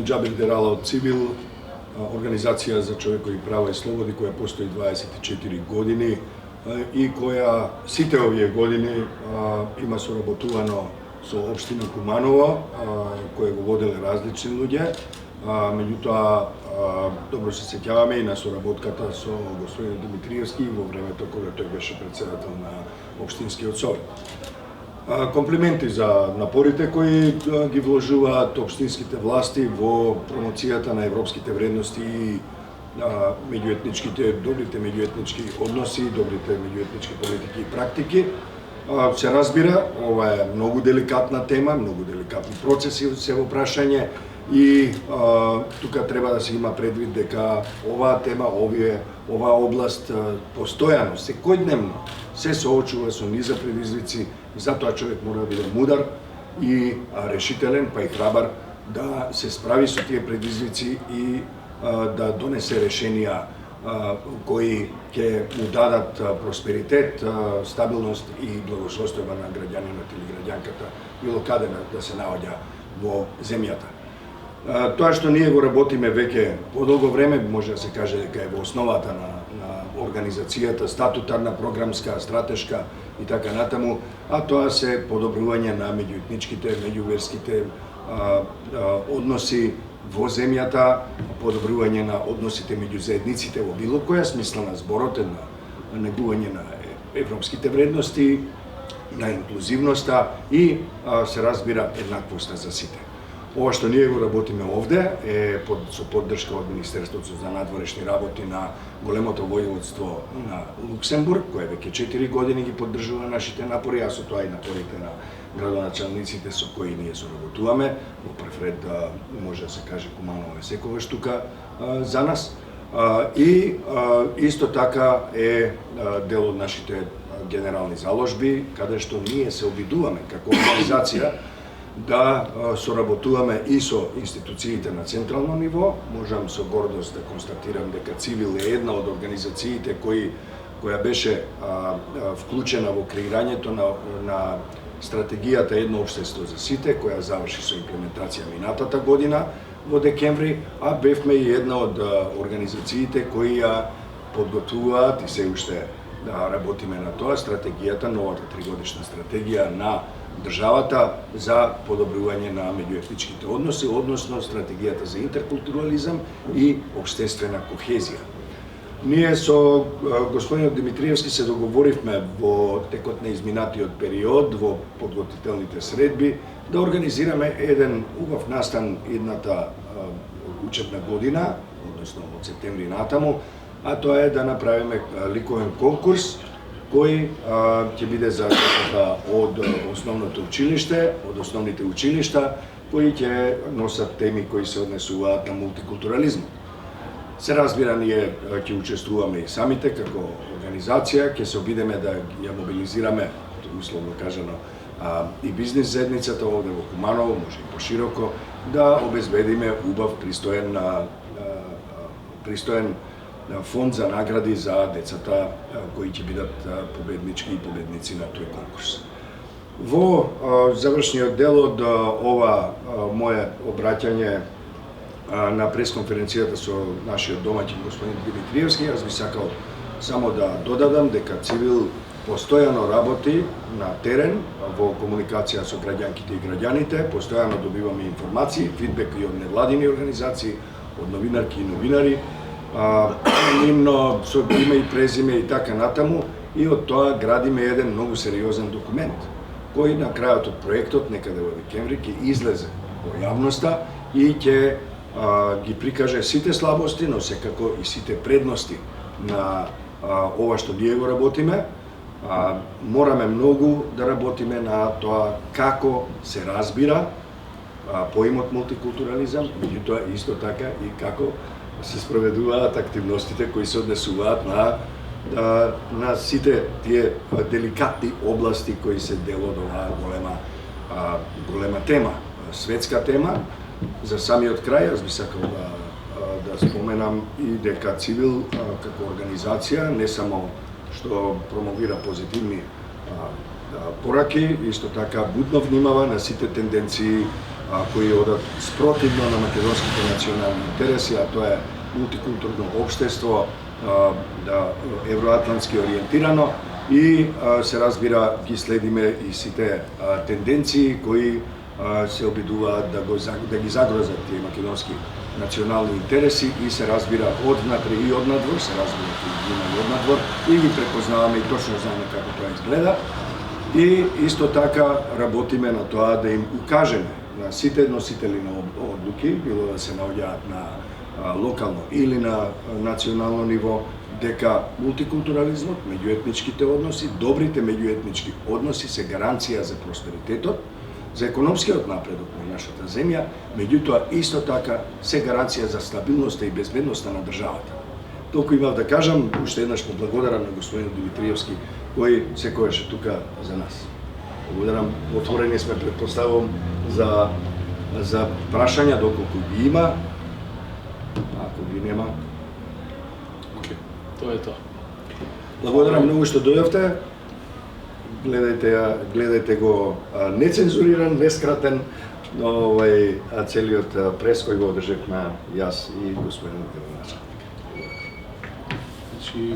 Џабир Дерала од Цивил, организација за човекови права и слободи која постои 24 години и која сите овие години има соработувано со општина Куманово, која го воделе различни луѓе. Меѓутоа, добро се сеќаваме и на соработката со господин Димитриевски во времето кога тој беше председател на општинскиот совет. Комплименти за напорите кои ги вложуваат општинските власти во промоцијата на европските вредности и добрите меѓуетнички односи, добрите меѓуетнички политики и практики. Се разбира, ова е многу деликатна тема, многу деликатни процеси се во прашање и тука треба да се има предвид дека оваа тема, оваа област постојано, секојдневно се соочува со низа предизвици, затоа човек мора да биде мудар и решителен, па и храбар да се справи со тие предизвици и да донесе решенија кои ќе му дадат просперитет, стабилност и благосостојба на граѓанинот или граѓанката било каде да се наоѓа во земјата. Тоа што ние го работиме веќе подолго време, може да се каже дека е во основата на организацијата, статутарна, програмска, стратешка и така натаму, а тоа се подобрување на меѓуетничките, меѓуверските односи во земјата, подобрување на односите меѓу заедниците во било која смисла на зборот, на негување на европските вредности, на инклузивноста и се разбира еднаквоста за сите. Ова што ние го работиме овде е со поддршка од Министерството за надворешни работи на големото војводство на Луксембург, кое веќе 4 години ги поддржува нашите напори, а со тоа и напорите на градоначалниците со кои ние соработуваме. Во прв ред може да се каже Куманово е секогаш тука за нас. И исто така е дел од нашите генерални заложби, каде што ние се обидуваме како организација да соработуваме и со институциите на централно ниво. Можам со гордост да констатирам дека Цивил е една од организациите која беше вклучена во креирањето на стратегијата Едно општество за сите, која заврши со имплементација минатата година во декември, а бевме и една од организациите кои ја подготвуваат и се уште работиме на тоа, стратегијата, новата 3-годишна стратегија на државата за подобрување на меѓуетничките односи, односно стратегијата за интеркултурализам и општествена кохезија. Ние со господинот Димитриевски се договоривме во текот на изминатиот период, во подготвителните средби, да организираме еден убав настан едната учебна година, односно од септември натаму, а тоа е да направиме ликовен конкурс кој ќе биде за децата од основното училиште, од основните училишта, кои ќе носат теми кои се однесуваат на мултикултурализмот. Се разбира, ние ќе учествуваме и самите како организација, ќе се обидеме да ја мобилизираме, условно кажано, и бизнес заедницата овде во Куманово, може и пошироко, да обезбедиме убав, пристоен фонд за награди за децата кои ќе бидат победнички и победници на тој конкурс. Во завршниот дел од ова моје обраќање на пресконференцијата со нашиот домаќин господин Димитриевски, јас би сакал само да додадам дека Цивил постојано работи на терен во комуникација со граѓанките и граѓаните, постојано добиваме информации, фидбек и од невладини организации, од новинарки и новинари, анонимно, со име и презиме и така натаму, и од тоа градиме еден многу сериозен документ, кој на крајот од проектот, некаде во декември, ќе излезе во јавноста и ќе ги прикаже сите слабости, но секако и сите предности на ова што ние го работиме. Мораме многу да работиме на тоа како се разбира поимот мултикултурализам, меѓутоа исто така и како се спроведуваат активностите кои се однесуваат на сите тие деликатни области кои се дел од оваа голема тема, светска тема. За самиот крај, јас би сакал да споменам и дека Цивил како организација не само што промовира позитивни пораки, исто така будно внимава на сите тенденции koji odат sprotivno na македонските национални интереси, а тоа е мултикултурно општество, евроатлантски ориентирано и се разбира ги следиме и сите тенденции кои се обидуваат да ги загрозат тие македонски национални интереси и се разбира однатре и однадвор, се разбира и однадвор и ги препознаваме и точно знаеме како тоа изгледа. И исто така работиме на тоа да им укажеме на сите носители на одлуки, било да се наоѓаат на локално или на национално ниво, дека мултикултурализмот, меѓуетничките односи, добрите меѓуетнички односи се гаранција за просперитетот, за економскиот напредок на нашата земја, меѓутоа исто така се гаранција за стабилноста и безбедноста на државата. Толку имав да кажам, уште еднаш му благодарам на господин Димитриевски, кој секојаш тука за нас. Благодарам, отворени сме, предпоставувам, за прашања доколку ги има, ако ги нема. Тоа е тоа. Благодарам многу што дојдовте. Гледајте го нецензуриран, нескратен, целиот прес кој го одржавме јас и господин Грбанача. Значи,